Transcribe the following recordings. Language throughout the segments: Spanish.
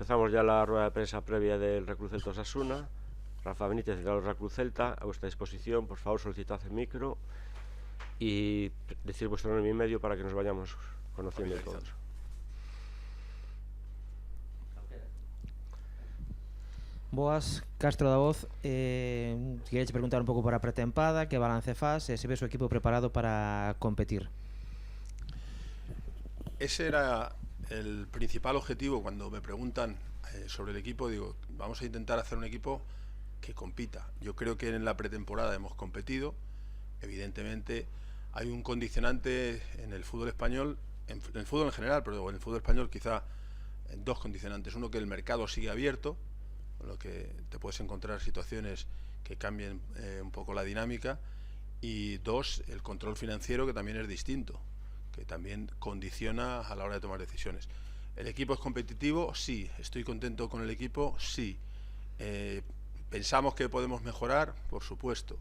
Empezamos ya la rueda de prensa previa del Real Club Celta Osasuna. Rafa Benítez, del Real Club Celta, a vuestra disposición. Por favor, solicitad el micro y decir vuestro nombre y medio para que nos vayamos conociendo todos. Boas, Castro da Voz. Quería preguntar un pouco para a pretempada, que balance faz e se ve o equipo preparado para competir. Ese era el principal objetivo. Cuando me preguntan sobre el equipo, digo, vamos a intentar hacer un equipo que compita. Yo creo que en la pretemporada hemos competido. Evidentemente hay un condicionante en el fútbol español, en el fútbol en general, pero en el fútbol español quizá dos condicionantes. Uno, que el mercado sigue abierto, con lo que te puedes encontrar situaciones que cambien un poco la dinámica. Y dos, el control financiero, que también es distinto, que también condiciona a la hora de tomar decisiones. ¿El equipo es competitivo? Sí. ¿Estoy contento con el equipo? Sí. ¿Pensamos que podemos mejorar? Por supuesto.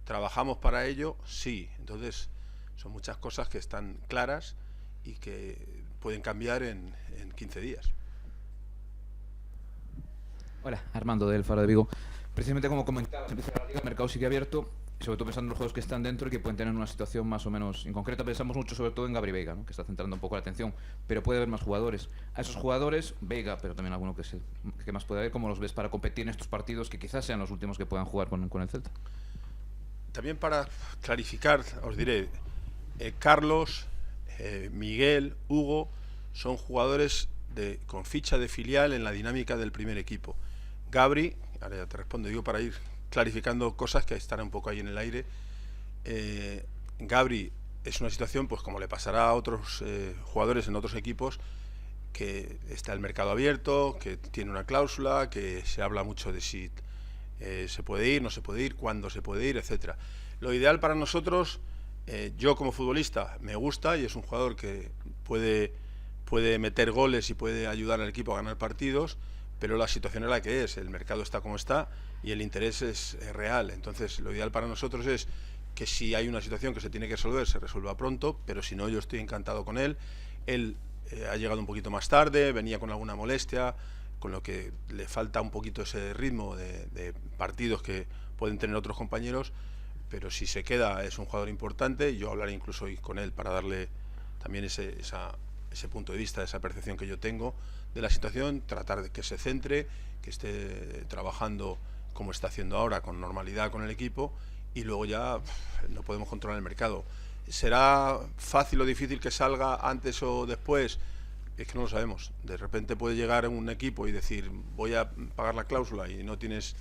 ¿Trabajamos para ello? Sí. Entonces, son muchas cosas que están claras y que pueden cambiar en 15 días. Hola, Armando del Faro de Vigo. Precisamente como comentabas, empieza la liga, el mercado sigue abierto, y sobre todo pensando en los juegos que están dentro y que pueden tener una situación más o menos en concreta. Pensamos mucho sobre todo en Gabri Veiga, ¿no?, que está centrando un poco la atención, pero puede haber más jugadores. A esos jugadores, Veiga, pero también alguno que más puede haber, ¿cómo los ves para competir en estos partidos que quizás sean los últimos que puedan jugar con el Celta? También para clarificar, os diré, Carlos, Miguel, Hugo, son jugadores con ficha de filial en la dinámica del primer equipo. Gabri, ahora ya te respondo, digo para ir clarificando cosas que están un poco ahí en el aire. Gabri es una situación, pues como le pasará a otros jugadores en otros equipos, que está el mercado abierto, que tiene una cláusula, que se habla mucho de si se puede ir, no se puede ir, cuándo se puede ir, etcétera. Lo ideal para nosotros, yo como futbolista me gusta, y es un jugador que puede meter goles y puede ayudar al equipo a ganar partidos, pero la situación es la que es, el mercado está como está y el interés es real. Entonces lo ideal para nosotros es que si hay una situación que se tiene que resolver, se resuelva pronto, pero si no, yo estoy encantado con él. Él ha llegado un poquito más tarde, venía con alguna molestia, con lo que le falta un poquito ese ritmo de partidos que pueden tener otros compañeros, pero si se queda es un jugador importante, y yo hablaré incluso hoy con él para darle también ese punto de vista, esa percepción que yo tengo de la situación, tratar de que se centre, que esté trabajando como está haciendo ahora, con normalidad con el equipo, y luego ya no podemos controlar el mercado. ¿Será fácil o difícil que salga antes o después? Es que no lo sabemos. De repente puede llegar un equipo y decir, voy a pagar la cláusula, y no tienes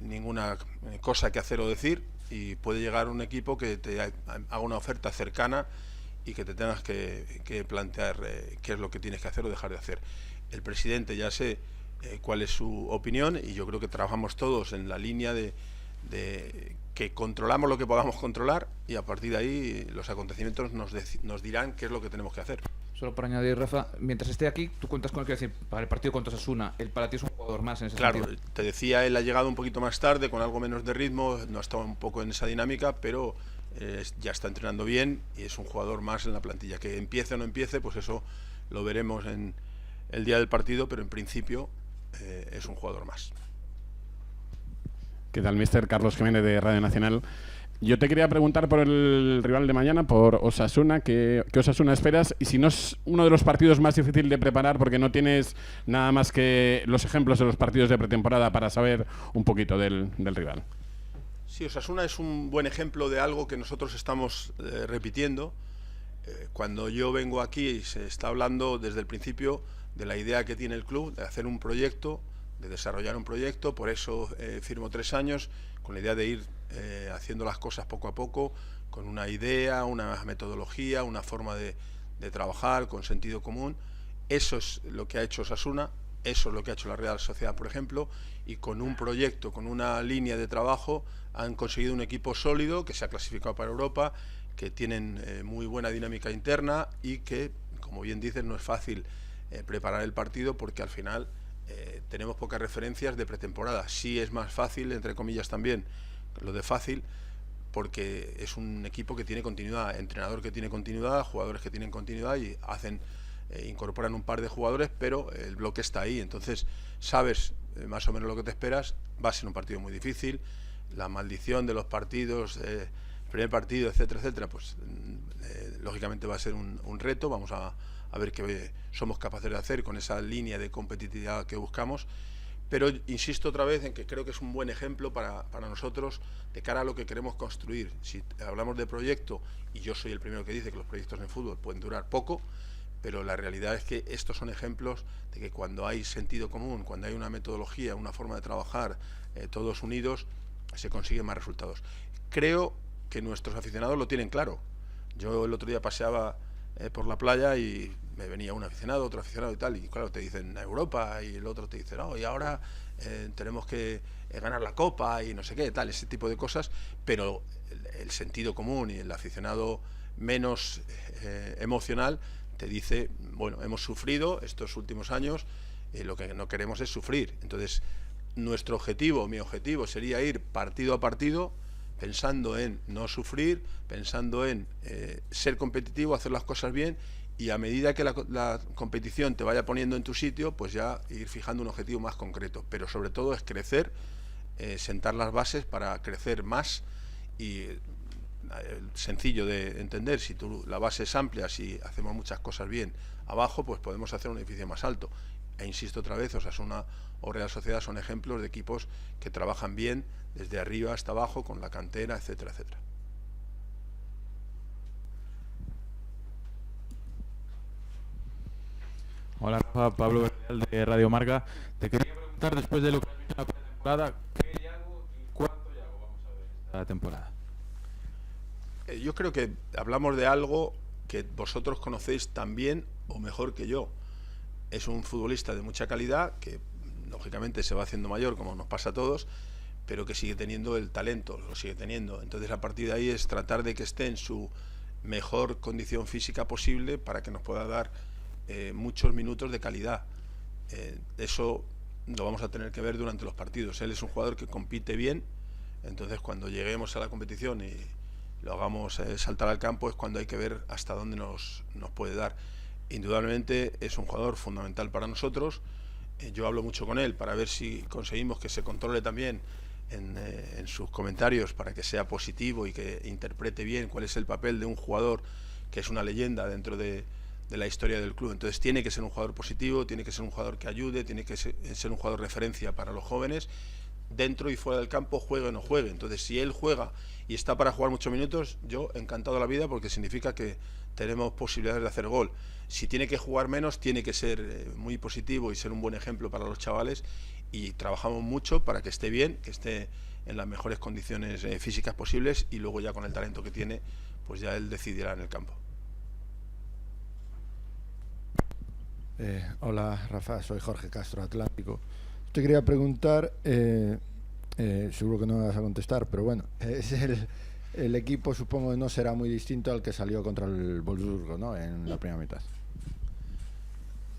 ninguna cosa que hacer o decir, y puede llegar un equipo que te haga una oferta cercana y que te tengas que plantear qué es lo que tienes que hacer o dejar de hacer. El presidente ya sé cuál es su opinión, y yo creo que trabajamos todos en la línea de que controlamos lo que podamos controlar, y a partir de ahí los acontecimientos nos dirán qué es lo que tenemos que hacer. Solo para añadir, Rafa, mientras esté aquí, tú cuentas con el que decir, para el partido contra Osasuna, él para ti es un jugador más en ese sentido. Claro, te decía, él ha llegado un poquito más tarde, con algo menos de ritmo, no ha estado un poco en esa dinámica, pero ya está entrenando bien y es un jugador más en la plantilla. Que empiece o no empiece, pues eso lo veremos en el día del partido, pero en principio es un jugador más. ¿Qué tal, mister? Carlos Jiménez, de Radio Nacional. Yo te quería preguntar por el rival de mañana, por Osasuna. ¿Qué Osasuna esperas? Y si no es uno de los partidos más difíciles de preparar, porque no tienes nada más que los ejemplos de los partidos de pretemporada para saber un poquito del rival. Sí, Osasuna es un buen ejemplo de algo que nosotros estamos repitiendo. Cuando yo vengo aquí, se está hablando desde el principio de la idea que tiene el club de hacer un proyecto, de desarrollar un proyecto. Por eso firmo 3 años, con la idea de ir haciendo las cosas poco a poco, con una idea, una metodología, una forma de trabajar con sentido común. Eso es lo que ha hecho Osasuna, eso es lo que ha hecho la Real Sociedad, por ejemplo, y con un proyecto, con una línea de trabajo, han conseguido un equipo sólido que se ha clasificado para Europa, que tienen muy buena dinámica interna, y que, como bien dices, no es fácil preparar el partido, porque al final tenemos pocas referencias de pretemporada. Sí es más fácil, entre comillas también, lo de fácil, porque es un equipo que tiene continuidad, entrenador que tiene continuidad, jugadores que tienen continuidad, y hacen incorporan un par de jugadores, pero el bloque está ahí, entonces sabes más o menos lo que te esperas. Va a ser un partido muy difícil, la maldición de los partidos, el primer partido, etcétera, etcétera, pues lógicamente va a ser un reto. Vamos a ver qué somos capaces de hacer con esa línea de competitividad que buscamos, pero insisto otra vez en que creo que es un buen ejemplo para nosotros de cara a lo que queremos construir. Si hablamos de proyecto, y yo soy el primero que dice que los proyectos en fútbol pueden durar poco, pero la realidad es que estos son ejemplos de que cuando hay sentido común, cuando hay una metodología, una forma de trabajar, todos unidos, se consiguen más resultados. Creo que nuestros aficionados lo tienen claro. Yo el otro día paseaba por la playa y me venía un aficionado, otro aficionado y tal, y claro, te dicen Europa, y el otro te dice, no, y ahora tenemos que ganar la Copa y no sé qué, tal, ese tipo de cosas, pero el sentido común y el aficionado menos emocional te dice, bueno, hemos sufrido estos últimos años, lo que no queremos es sufrir. Entonces, nuestro objetivo, mi objetivo sería ir partido a partido, pensando en no sufrir, pensando en ser competitivo, hacer las cosas bien, y a medida que la competición te vaya poniendo en tu sitio, pues ya ir fijando un objetivo más concreto. Pero sobre todo es crecer, sentar las bases para crecer más, y sencillo de entender, si la base es amplia, si hacemos muchas cosas bien abajo, pues podemos hacer un edificio más alto. E insisto otra vez, Osasuna o Real Sociedad son ejemplos de equipos que trabajan bien desde arriba hasta abajo, con la cantera, etcétera, etcétera. Hola Rafa, Pablo Berreal de Radio Marca. Te quería preguntar, después de lo que has visto en la pretemporada, ¿qué Yago y cuánto Yago vamos a ver esta temporada? Yo creo que hablamos de algo que vosotros conocéis tan bien o mejor que yo. Es un futbolista de mucha calidad que lógicamente se va haciendo mayor, como nos pasa a todos, pero que sigue teniendo el talento, lo sigue teniendo. Entonces, a partir de ahí es tratar de que esté en su mejor condición física posible para que nos pueda dar muchos minutos de calidad. Eso lo vamos a tener que ver durante los partidos. Él es un jugador que compite bien, entonces cuando lleguemos a la competición y lo hagamos saltar al campo es cuando hay que ver hasta dónde nos puede dar. Indudablemente es un jugador fundamental para nosotros. Yo hablo mucho con él para ver si conseguimos que se controle también en sus comentarios, para que sea positivo y que interprete bien cuál es el papel de un jugador que es una leyenda dentro de la historia del club. Entonces tiene que ser un jugador positivo, tiene que ser un jugador que ayude, tiene que ser un jugador referencia para los jóvenes, dentro y fuera del campo, juegue o no juegue. Entonces, si él juega y está para jugar muchos minutos, yo encantado de la vida, porque significa que tenemos posibilidades de hacer gol. Si tiene que jugar menos, tiene que ser muy positivo y ser un buen ejemplo para los chavales, y trabajamos mucho para que esté bien, que esté en las mejores condiciones físicas posibles, y luego ya con el talento que tiene, pues ya él decidirá en el campo. Hola Rafa, soy Jorge Castro, Atlántico. Te quería preguntar, seguro que no me vas a contestar, pero bueno, es el equipo, supongo, no será muy distinto al que salió contra el Wolfsburgo, ¿no?, en la primera mitad.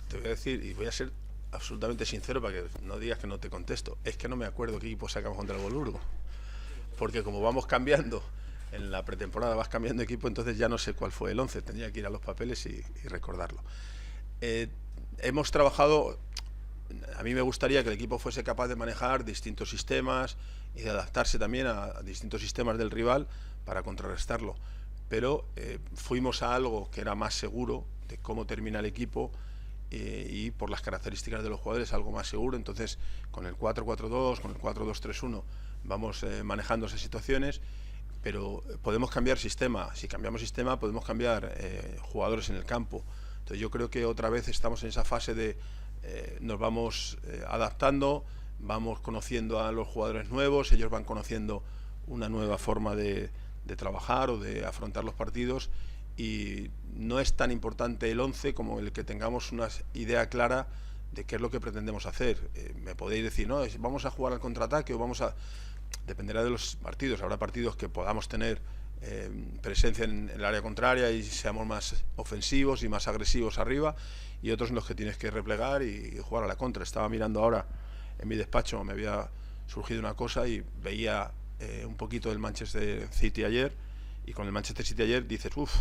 Te voy a decir, y voy a ser absolutamente sincero para que no digas que no te contesto, es que no me acuerdo qué equipo sacamos contra el Wolfsburgo, porque como vamos cambiando en la pretemporada, vas cambiando equipo, entonces ya no sé cuál fue el 11, tendría que ir a los papeles y recordarlo. Hemos trabajado, a mí me gustaría que el equipo fuese capaz de manejar distintos sistemas y de adaptarse también a distintos sistemas del rival para contrarrestarlo, pero fuimos a algo que era más seguro de cómo termina el equipo, y por las características de los jugadores algo más seguro. Entonces, con el 4-4-2, con el 4-2-3-1 vamos manejando esas situaciones, pero podemos cambiar sistema. Si cambiamos sistema podemos cambiar jugadores en el campo. Entonces yo creo que otra vez estamos en esa fase de nos vamos adaptando, vamos conociendo a los jugadores nuevos, ellos van conociendo una nueva forma de trabajar o de afrontar los partidos, y no es tan importante el 11 como el que tengamos una idea clara de qué es lo que pretendemos hacer. Me podéis decir, no, vamos a jugar al contraataque o vamos a... Dependerá de los partidos. Habrá partidos que podamos tener presencia en el área contraria y seamos más ofensivos y más agresivos arriba, y otros en los que tienes que replegar y jugar a la contra. Estaba mirando ahora en mi despacho, me había surgido una cosa y veía un poquito del Manchester City ayer, y con el Manchester City ayer dices, uff,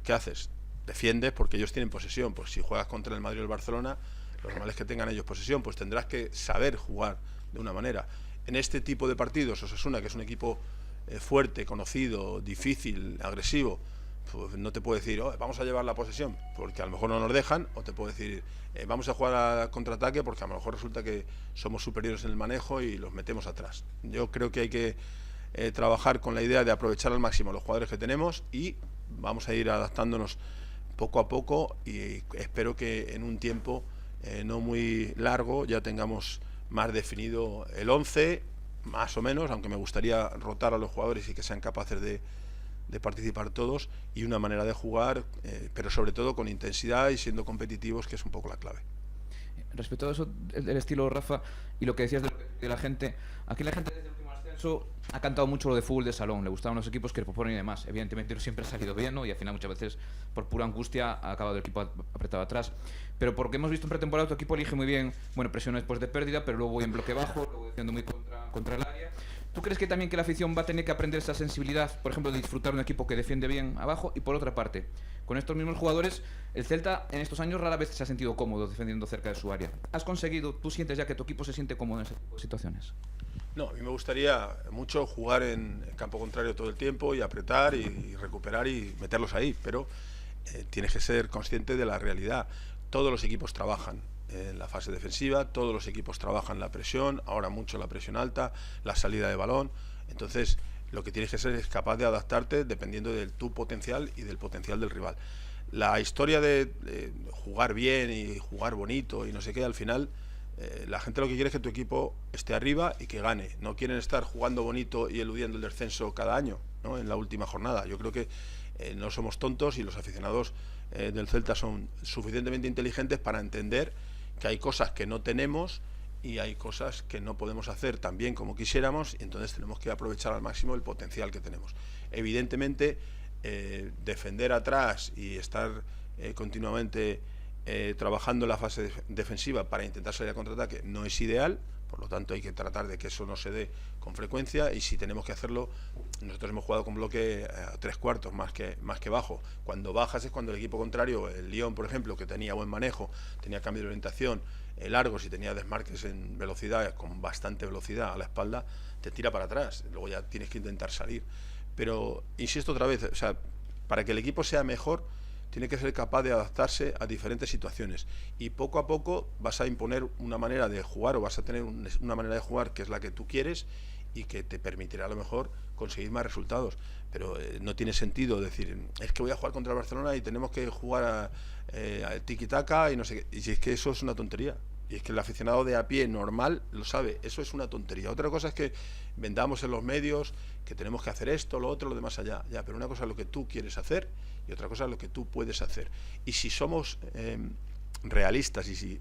¿qué haces? defiendes porque ellos tienen posesión. Pues si juegas contra el Madrid o el Barcelona, lo normal es que tengan ellos posesión, pues tendrás que saber jugar de una manera. En este tipo de partidos, Osasuna, que es un equipo fuerte, conocido, difícil, agresivo, pues no te puedo decir, vamos a llevar la posesión, porque a lo mejor no nos dejan, o te puedo decir, vamos a jugar a contraataque, porque a lo mejor resulta que somos superiores en el manejo y los metemos atrás. Yo creo que hay que trabajar con la idea de aprovechar al máximo los jugadores que tenemos y vamos a ir adaptándonos poco a poco y espero que en un tiempo no muy largo ya tengamos más definido el 11, más o menos, aunque me gustaría rotar a los jugadores y que sean capaces de participar todos, y una manera de jugar, pero sobre todo con intensidad y siendo competitivos, que es un poco la clave. Respecto a eso, el estilo, Rafa, y lo que decías de la gente, aquí la gente desde el último ascenso ha cantado mucho lo de fútbol de salón, le gustaban los equipos que proponen y demás. Evidentemente no siempre ha salido bien, ¿no? Y al final muchas veces por pura angustia ha acabado el equipo apretado atrás. Pero porque hemos visto en pretemporada tu equipo elige muy bien, bueno, presión después de pérdida, pero luego voy en bloque bajo, luego defendiendo muy contra el área. ¿Tú crees que también que la afición va a tener que aprender esa sensibilidad, por ejemplo, de disfrutar de un equipo que defiende bien abajo? Y por otra parte, con estos mismos jugadores, el Celta en estos años rara vez se ha sentido cómodo defendiendo cerca de su área. ¿Has conseguido, tú sientes ya que tu equipo se siente cómodo en ese tipo de situaciones? No, a mí me gustaría mucho jugar en campo contrario todo el tiempo y apretar y recuperar y meterlos ahí, pero tienes que ser consciente de la realidad. Todos los equipos trabajan en la fase defensiva, todos los equipos trabajan la presión, ahora mucho la presión alta, la salida de balón. Entonces lo que tienes que ser es capaz de adaptarte dependiendo de tu potencial y del potencial del rival. La historia de jugar bien y jugar bonito y no sé qué, al final la gente lo que quiere es que tu equipo esté arriba y que gane. No quieren estar jugando bonito y eludiendo el descenso cada año, ¿no? En la última jornada. Yo creo que no somos tontos y los aficionados del Celta son suficientemente inteligentes para entender que hay cosas que no tenemos y hay cosas que no podemos hacer tan bien como quisiéramos, y entonces tenemos que aprovechar al máximo el potencial que tenemos. Evidentemente, defender atrás y estar continuamente trabajando en la fase defensiva para intentar salir a contraataque no es ideal, por lo tanto hay que tratar de que eso no se dé con frecuencia, y si tenemos que hacerlo, nosotros hemos jugado con bloque a 3/4 más que bajo. Cuando bajas es cuando el equipo contrario, el Lyon por ejemplo, que tenía buen manejo, tenía cambio de orientación largos y tenía desmarques en velocidad, con bastante velocidad a la espalda, te tira para atrás, luego ya tienes que intentar salir. Pero insisto otra vez, o sea, para que el equipo sea mejor tiene que ser capaz de adaptarse a diferentes situaciones, y poco a poco vas a imponer una manera de jugar, o vas a tener una manera de jugar que es la que tú quieres y que te permitirá a lo mejor conseguir más resultados. Pero no tiene sentido decir, es que voy a jugar contra el Barcelona y tenemos que jugar a tiki-taka y no sé qué. Y si es que eso es una tontería. Y es que el aficionado de a pie normal lo sabe, eso es una tontería. Otra cosa es que vendamos en los medios que tenemos que hacer esto, lo otro, lo demás allá. Ya, pero una cosa es lo que tú quieres hacer y otra cosa es lo que tú puedes hacer. Y si somos realistas y si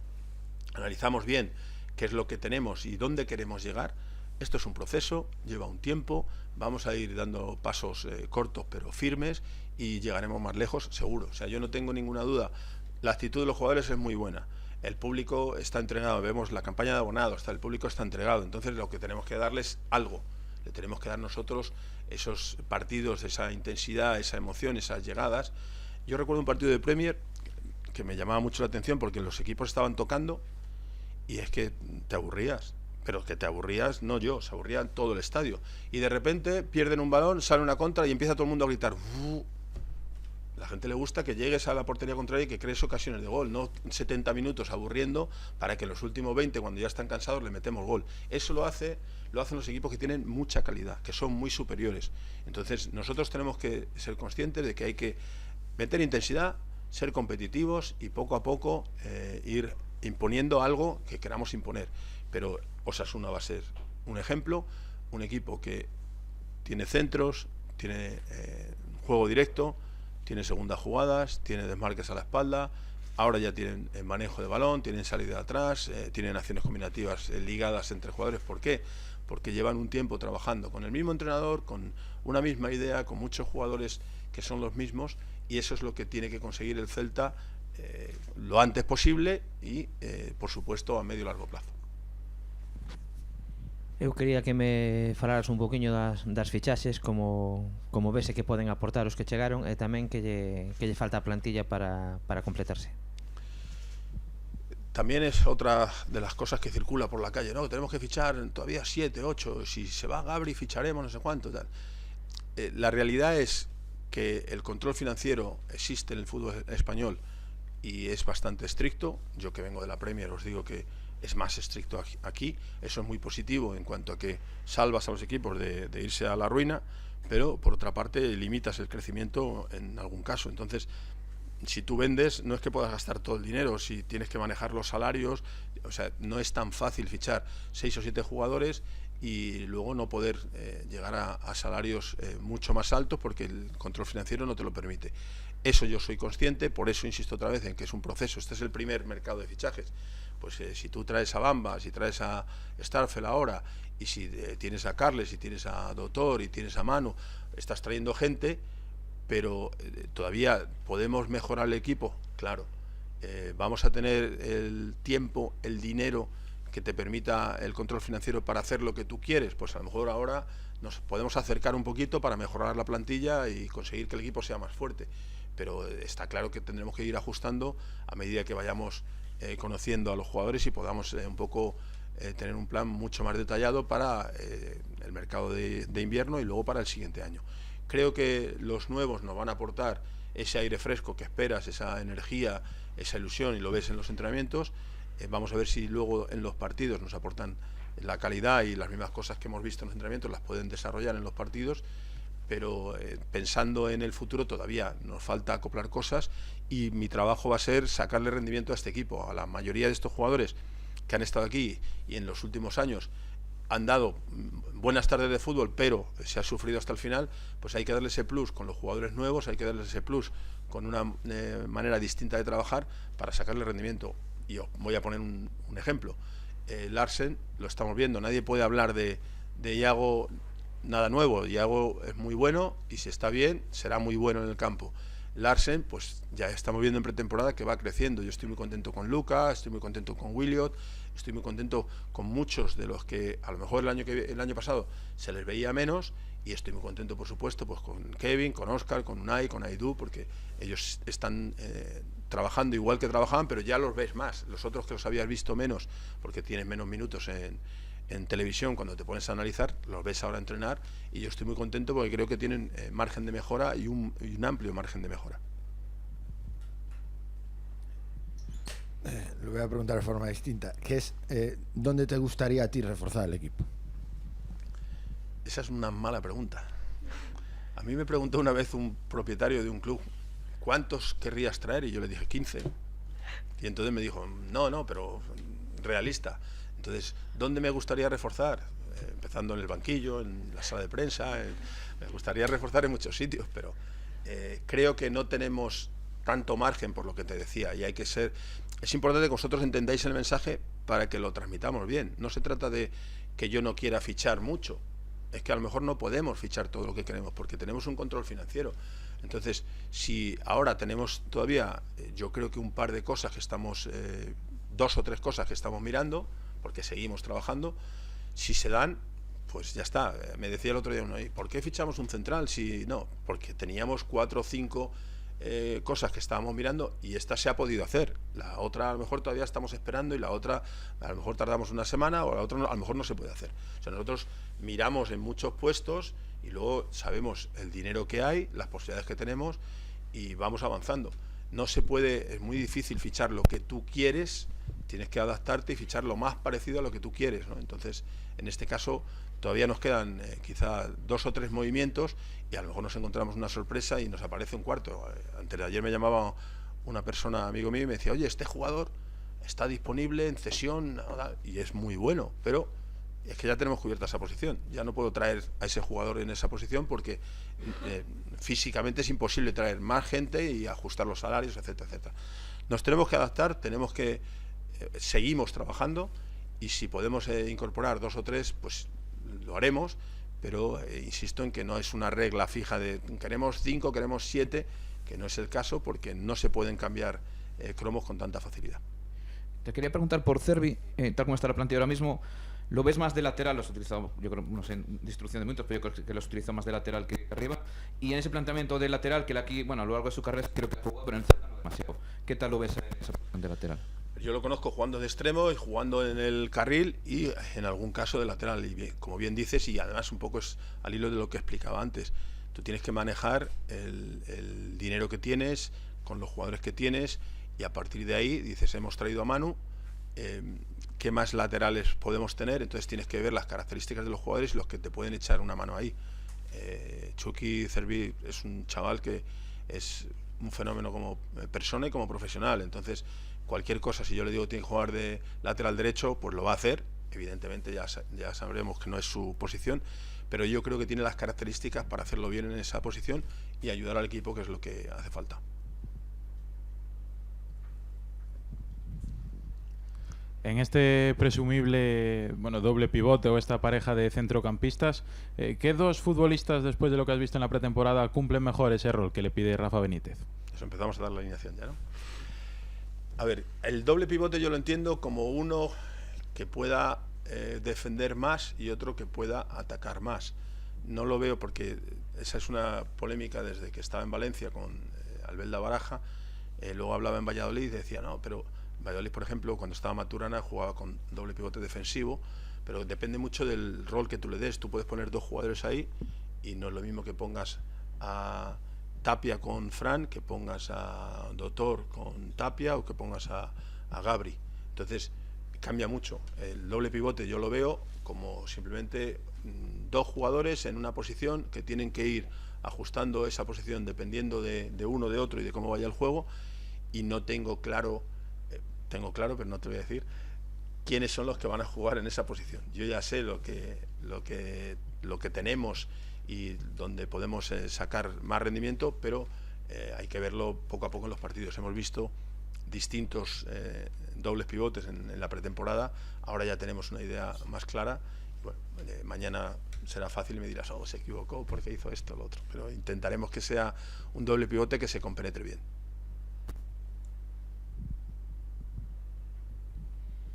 analizamos bien qué es lo que tenemos y dónde queremos llegar, esto es un proceso, lleva un tiempo, vamos a ir dando pasos cortos pero firmes y llegaremos más lejos, seguro. O sea, yo no tengo ninguna duda, la actitud de los jugadores es muy buena. El público está entregado, vemos la campaña de abonados, el público está entregado, entonces lo que tenemos que darles algo, le tenemos que dar nosotros esos partidos, esa intensidad, esa emoción, esas llegadas. Yo recuerdo un partido de Premier que me llamaba mucho la atención porque los equipos estaban tocando y es que te aburrías, pero que te aburrías, no yo, se aburría todo el estadio, y de repente pierden un balón, sale una contra y empieza todo el mundo a gritar. La gente le gusta que llegues a la portería contraria y que crees ocasiones de gol, no 70 minutos aburriendo para que en los últimos 20, cuando ya están cansados, le metemos gol. Eso lo hacen los equipos que tienen mucha calidad, que son muy superiores. Entonces nosotros tenemos que ser conscientes de que hay que meter intensidad, ser competitivos y poco a poco ir imponiendo algo que queramos imponer. Pero Osasuna va a ser un ejemplo, un equipo que tiene centros, tiene juego directo, tiene segundas jugadas, tiene desmarques a la espalda, ahora ya tienen manejo de balón, tienen salida de atrás, tienen acciones combinativas ligadas entre jugadores. ¿Por qué? Porque llevan un tiempo trabajando con el mismo entrenador, con una misma idea, con muchos jugadores que son los mismos, y eso es lo que tiene que conseguir el Celta lo antes posible y, por supuesto, a medio y largo plazo. Eu quería que me falaras un poquinho das fichaxes, como vese que poden aportar os que chegaron, e tamén que lle falta a plantilla para completarse. También es otra de las cosas que circula por la calle, ¿no? Tenemos que fichar todavía 7, 8, si se va Gabri ficharemos no sé cuánto, tal. La realidad es que el control financiero existe en el fútbol español y es bastante estricto. Yo, que vengo de la Premier, os digo que es más estricto aquí. Eso es muy positivo en cuanto a que salvas a los equipos de irse a la ruina, pero por otra parte limitas el crecimiento en algún caso. Entonces, si tú vendes, no es que puedas gastar todo el dinero, si tienes que manejar los salarios, o sea, no es tan fácil fichar 6 o 7 jugadores y luego no poder llegar a salarios mucho más altos porque el control financiero no te lo permite. Eso yo soy consciente, por eso insisto otra vez en que es un proceso. Este es el primer mercado de fichajes. Pues si tú traes a Bamba, si traes a Starfel ahora, y si tienes a Carles, si tienes a Doctor y tienes a Manu, estás trayendo gente, pero todavía podemos mejorar el equipo, claro. Vamos a tener el tiempo, el dinero que te permita el control financiero para hacer lo que tú quieres. Pues a lo mejor ahora nos podemos acercar un poquito para mejorar la plantilla y conseguir que el equipo sea más fuerte, pero está claro que tendremos que ir ajustando a medida que vayamos conociendo a los jugadores y podamos un poco tener un plan mucho más detallado para el mercado de invierno y luego para el siguiente año. Creo que los nuevos nos van a aportar ese aire fresco que esperas, esa energía, esa ilusión, y lo ves en los entrenamientos. Vamos a ver si luego en los partidos nos aportan la calidad y las mismas cosas que hemos visto en los entrenamientos las pueden desarrollar en los partidos, pero pensando en el futuro todavía nos falta acoplar cosas y mi trabajo va a ser sacarle rendimiento a este equipo. A la mayoría de estos jugadores que han estado aquí y en los últimos años han dado buenas tardes de fútbol, pero se ha sufrido hasta el final, pues hay que darle ese plus con los jugadores nuevos, hay que darles ese plus con una manera distinta de trabajar para sacarle rendimiento. Y yo voy a poner un ejemplo. Larsen, lo estamos viendo, nadie puede hablar de Iago nada nuevo. Iago es muy bueno y si está bien, será muy bueno en el campo. Larsen, pues ya estamos viendo en pretemporada que va creciendo. Yo estoy muy contento con Lucas, estoy muy contento con Williot, estoy muy contento con muchos de los que a lo mejor el año pasado se les veía menos, y estoy muy contento, por supuesto, pues con Kevin, con Oscar, con Unai, con Aidú, porque ellos están trabajando igual que trabajaban, pero ya los ves más. Los otros que los habías visto menos, porque tienen menos minutos en televisión, cuando te pones a analizar, los ves ahora entrenar, y yo estoy muy contento porque creo que tienen margen de mejora y un amplio margen de mejora. Lo voy a preguntar de forma distinta, que es ¿dónde te gustaría a ti reforzar el equipo? Esa es una mala pregunta. A mí me preguntó una vez un propietario de un club, ¿cuántos querrías traer? Y yo le dije 15. Y entonces me dijo, no, pero realista. Entonces, ¿dónde me gustaría reforzar? Empezando en el banquillo, en la sala de prensa. Me gustaría reforzar en muchos sitios, pero creo que no tenemos tanto margen, por lo que te decía, y hay que ser... Es importante que vosotros entendáis el mensaje para que lo transmitamos bien. No se trata de que yo no quiera fichar mucho, es que a lo mejor no podemos fichar todo lo que queremos porque tenemos un control financiero. Entonces, si ahora tenemos todavía, yo creo que un par de cosas que estamos, 2 o 3 cosas que estamos mirando, porque seguimos trabajando, si se dan, pues ya está. Me decía el otro día uno, ¿y por qué fichamos un central? Si no, porque teníamos 4 o 5 cosas que estábamos mirando y esta se ha podido hacer. La otra a lo mejor todavía estamos esperando y la otra a lo mejor tardamos una semana o la otra a lo mejor no se puede hacer. O sea, nosotros miramos en muchos puestos y luego sabemos el dinero que hay, las posibilidades que tenemos y vamos avanzando. No se puede, es muy difícil fichar lo que tú quieres, tienes que adaptarte y fichar lo más parecido a lo que tú quieres, ¿no? Entonces, en este caso todavía nos quedan quizá 2 o 3 movimientos y a lo mejor nos encontramos una sorpresa y nos aparece un cuarto. Antes de ayer me llamaba una persona, amigo mío, y me decía, oye, este jugador está disponible en cesión y es muy bueno, pero es que ya tenemos cubierta esa posición. Ya no puedo traer a ese jugador en esa posición porque físicamente es imposible traer más gente y ajustar los salarios, etcétera, etcétera. Nos tenemos que adaptar, tenemos que seguimos trabajando y si podemos incorporar 2 o 3, pues lo haremos, pero insisto en que no es una regla fija de queremos 5, queremos 7, que no es el caso porque no se pueden cambiar cromos con tanta facilidad. Te quería preguntar por Cervi, tal como está la plantilla ahora mismo, ¿Lo ves más de lateral? Los has utilizado, yo creo, no sé, en distribución de minutos, pero yo creo que los utiliza más de lateral que arriba. Y en ese planteamiento de lateral, que él aquí, bueno, a lo largo de su carrera creo que ha jugado, pero en el Celta no demasiado. ¿Qué tal lo ves en esa posición de lateral? Yo lo conozco jugando de extremo y jugando en el carril y en algún caso de lateral. Y bien, como bien dices, y además un poco es al hilo de lo que explicaba antes, tú tienes que manejar el dinero que tienes con los jugadores que tienes y a partir de ahí dices, hemos traído a Manu, ¿qué más laterales podemos tener? Entonces tienes que ver las características de los jugadores y los que te pueden echar una mano ahí. Chucky Cervi es un chaval que es un fenómeno como persona y como profesional, entonces cualquier cosa, si yo le digo que tiene que jugar de lateral derecho, pues lo va a hacer. Evidentemente ya sabremos que no es su posición, pero yo creo que tiene las características para hacerlo bien en esa posición y ayudar al equipo, que es lo que hace falta. En este presumible doble pivote o esta pareja de centrocampistas, ¿qué dos futbolistas, después de lo que has visto en la pretemporada, cumplen mejor ese rol que le pide Rafa Benítez? Eso, empezamos a dar la alineación ya, ¿no? A ver, el doble pivote yo lo entiendo como uno que pueda defender más y otro que pueda atacar más. No lo veo porque esa es una polémica desde que estaba en Valencia con Albelda Baraja. Luego hablaba en Valladolid y decía, no, pero Valladolid, por ejemplo, cuando estaba Maturana jugaba con doble pivote defensivo, pero depende mucho del rol que tú le des. Tú puedes poner dos jugadores ahí y no es lo mismo que pongas a Tapia con Fran, que pongas a Doctor con Tapia o que pongas a Gabri. Entonces cambia mucho. El doble pivote yo lo veo como simplemente dos jugadores en una posición que tienen que ir ajustando esa posición dependiendo de uno, de otro y de cómo vaya el juego, y no tengo claro, pero no te voy a decir quiénes son los que van a jugar en esa posición. Yo ya sé lo que tenemos y donde podemos sacar más rendimiento, pero hay que verlo poco a poco en los partidos. Hemos visto distintos dobles pivotes en la pretemporada, ahora ya tenemos una idea más clara. Bueno, mañana será fácil y me dirás, se equivocó porque hizo esto o lo otro, pero intentaremos que sea un doble pivote que se compenetre bien.